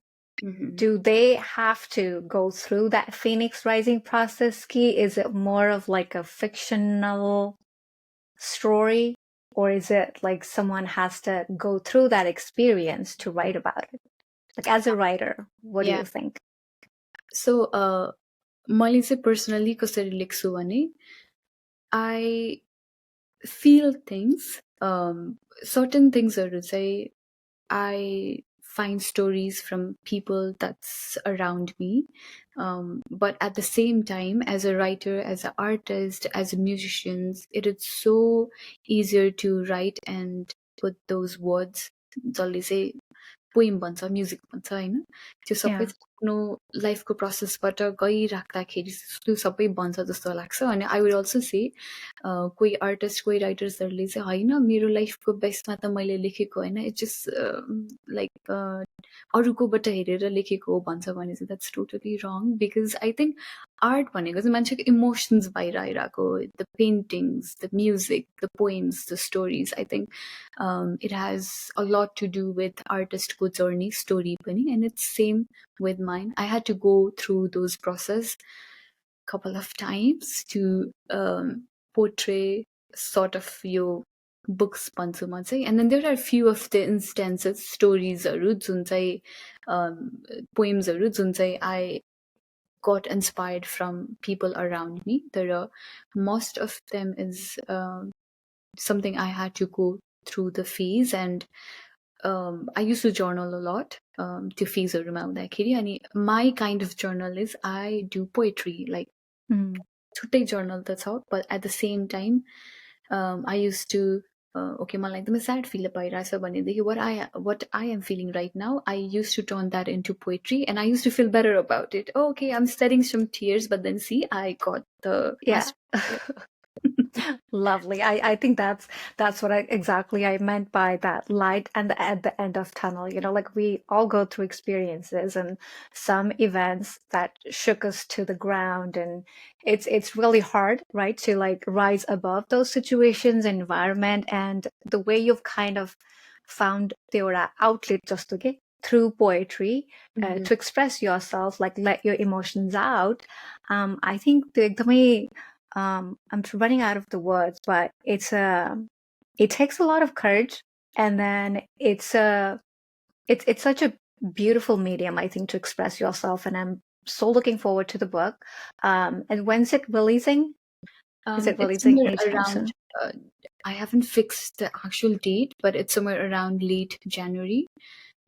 do they have to go through that Phoenix Rising process? Ki? Is it more of like a fictional story, or is it like someone has to go through that experience to write about it? Like as a writer, what do you think? So, मैले चाहिँ personally कसरी लेख्छु भने I feel things, certain thingsहरू चाहिँ I find stories from people that's around me. But at the same time, as a writer, as an artist, as a musician, it is so easier to write and put those words. जसले चाहिँ poem भन्छ music भन्छ होइन त्यो सबै आफ्नो लाइफको प्रोसेसबाट गइराख्दाखेरि त्यो सबै बन्छ जस्तो लाग्छ अनि आई वुड अल्सो से कोही आर्टिस्ट कोही राइटर्सहरूले चाहिँ होइन मेरो लाइफको बेसमा त मैले लेखेको होइन इट्स जस्ट लाइक अरूकोबाट हेरेर लेखेको हो भन्छ भने चाहिँ that's totally wrong because I think art भनेको चाहिँ मान्छेको इमोसन्स बाहिर आइरहेको the paintings the music the poems the stories I think it has a lot to do with artistको journey story पनि and it's same with mine. I had to go through those process couple of times to portray sort of your books भन्छु म चाहिँ and then there are few of the instances storiesहरू जुन चाहिँ poemsहरू जुन चाहिँ I got inspired from people around me. There are most of them is something I had to go through the phase and I used to journal a lot to phaseहरूमा हुँदाखेरि अनि my kind of journal is I do poetry like छुट्टै journal त छ but at the same time I used to okay मलाई एकदमै sad feel भइरहेछ भनेदेखि what I am feeling right now I used to turn that into poetry and I used to feel better about it. Oh, okay, I'm shedding some tears but then see I got the Lovely. I think that's what exactly I meant by that light and at the end of tunnel. You know, like we all go through experiences and some events that shook us to the ground, and it's really hard, right, to like rise above those situations, environment, and the way you've kind of found your outlet just okay through poetry to express yourself, like let your emotions out. I think the I'm running out of the words, but it takes a lot of courage, and then it's such a beautiful medium, I think, to express yourself, and I'm so looking forward to the book. And when's it releasing? Is it releasing anytime soon? I haven't fixed the actual date, but it's somewhere around late January.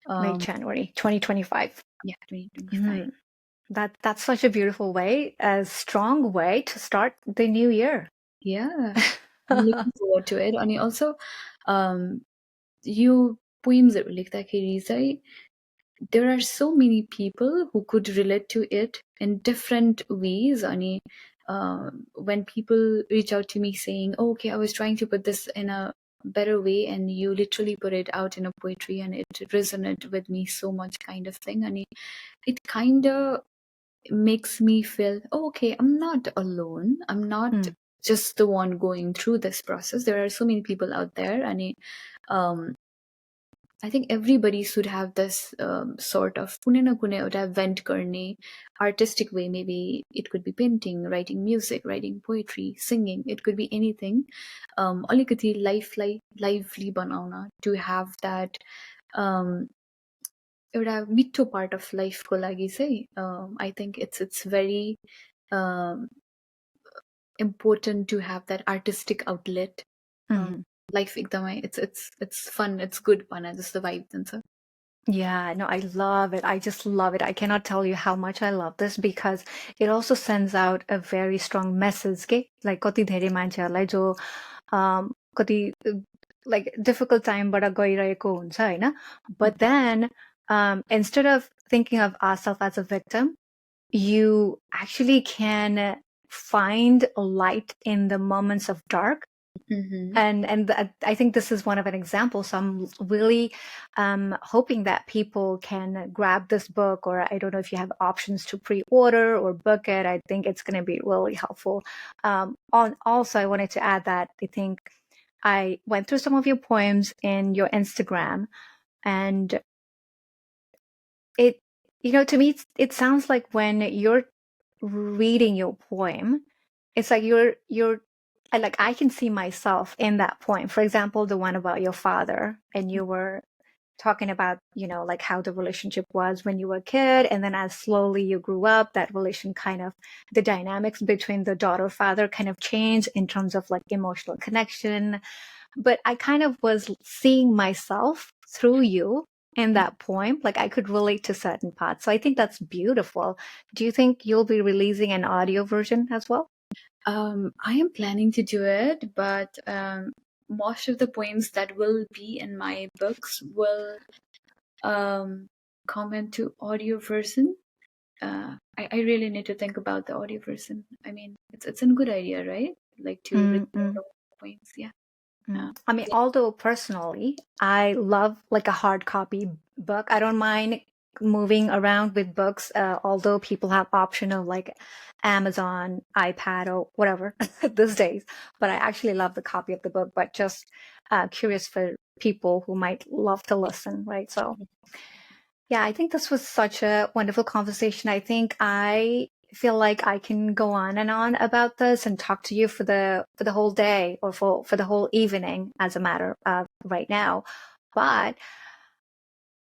Late January 2025. Yeah, 2025. That's such a beautiful way, a strong way to start the new year. Yeah, I'm looking forward to it. And also, you poems that लेख्दाखेरि चाहिँ there are so many people who could relate to it in different ways. And when people reach out to me saying, oh, okay, I was trying to put this in a better way and you literally put it out in a poetry and it resonated with me so much kind of thing. And it kind of makes me feel, oh, okay, I'm not alone. I'm not just the one going through this process. There are so many people out there. And I think everybody should have this sort of कुनै न कुनै एउटा vent गर्ने artistic way. Maybe it could be painting, writing music, writing poetry, singing. It could be anything. अलिकति लाइफलाई lively बनाउन to have that एउटा मिठो part of life को लागि चाहिँ I think it's very important to have that artistic outlet. life ekdamai it's fun, it's good pana just the vibe dincha. Yeah, no, I love it. I just love it. I cannot tell you how much I love this because it also sends out a very strong message के like कति धेरै मान्छेहरूलाई जो कति like difficult time बाट गइरहेको हुन्छ हैन, but then instead of thinking of ourselves as a victim, you actually can find a light in the moments of dark. And I think this is one of an example. So I'm really hoping that people can grab this book, or I don't know if you have options to pre-order or book it. I think it's going to be really helpful. Also, I wanted to add that I think I went through some of your poems in your Instagram, and it, to me, it sounds like when you're reading your poem, it's like I can see myself in that poem. For example, the one about your father, and you were talking about, like how the relationship was when you were a kid, and then as slowly you grew up, that relation the dynamics between the daughter-father kind of changed in terms of like emotional connection. But I kind of was seeing myself through you in that poem. Like I could relate to certain parts. So I think that's beautiful. Do you think you'll be releasing an audio version as well? I am planning to do it, but most of the poems that will be in my books will come into audio version. I really need to think about the audio version. I mean, it's a good idea, right? Like to read the poems, yeah. I mean, although personally, I love like a hard copy book. I don't mind moving around with books, although people have option of like Amazon, iPad, or whatever these days. But I actually love the copy of the book, but just curious for people who might love to listen, right? So yeah, I think this was such a wonderful conversation. I think I feel like I can go on and on about this and talk to you for the whole day, or for the whole evening as a matter of right now. But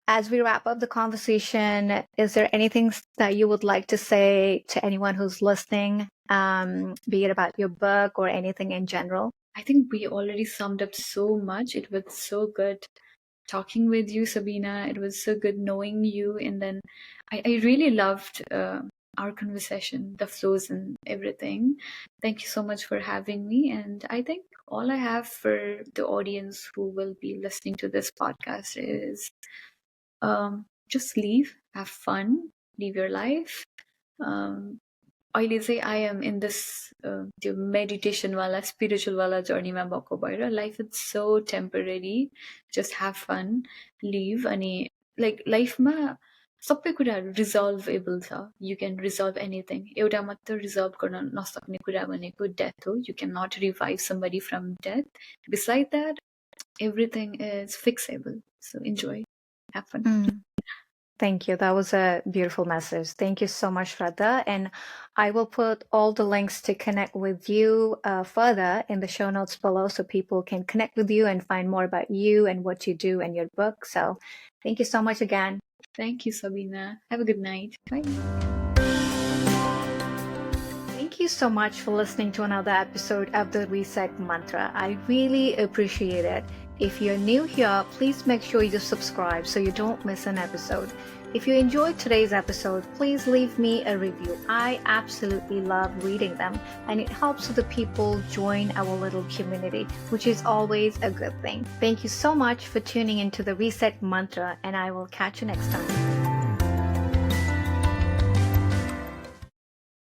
as we wrap up the conversation, is there anything that you would like to say to anyone who's listening, be it about your book or anything in general? I think we already summed up so much. It was so good talking with you, Sabina. It was so good knowing you. And then I really loved our conversation, the flows and everything. Thank you so much for having me. And I think all I have for the audience who will be listening to this podcast is just leave, have fun, live your life. अहिले चाहिँ I am in this त्यो meditation वाला spiritual वाला journeyमा भएको भएर life is so temporary, just have fun, live. अनि like lifeमा सबै कुराहरू resolvable छ, you can resolve anything. एउटा मात्र resolve गर्न नसक्ने कुरा भनेको death हो, you cannot revive somebody from death. Beside that, everything is fixable, so enjoy, have fun. Thank you. That was a beautiful message. Thank you so much, Shraddha. And I will put all the links to connect with you further in the show notes below, so people can connect with you and find more about you and what you do and your book. So thank you so much again. Thank you, Sabina. Have a good night. Bye. Thank you so much for listening to another episode of the Reset Mantra. I really appreciate it. If you're new here, please make sure you subscribe so you don't miss an episode. If you enjoyed today's episode, please leave me a review. I absolutely love reading them, and it helps other people join our little community, which is always a good thing. Thank you so much for tuning into the Reset Mantra, and I will catch you next time.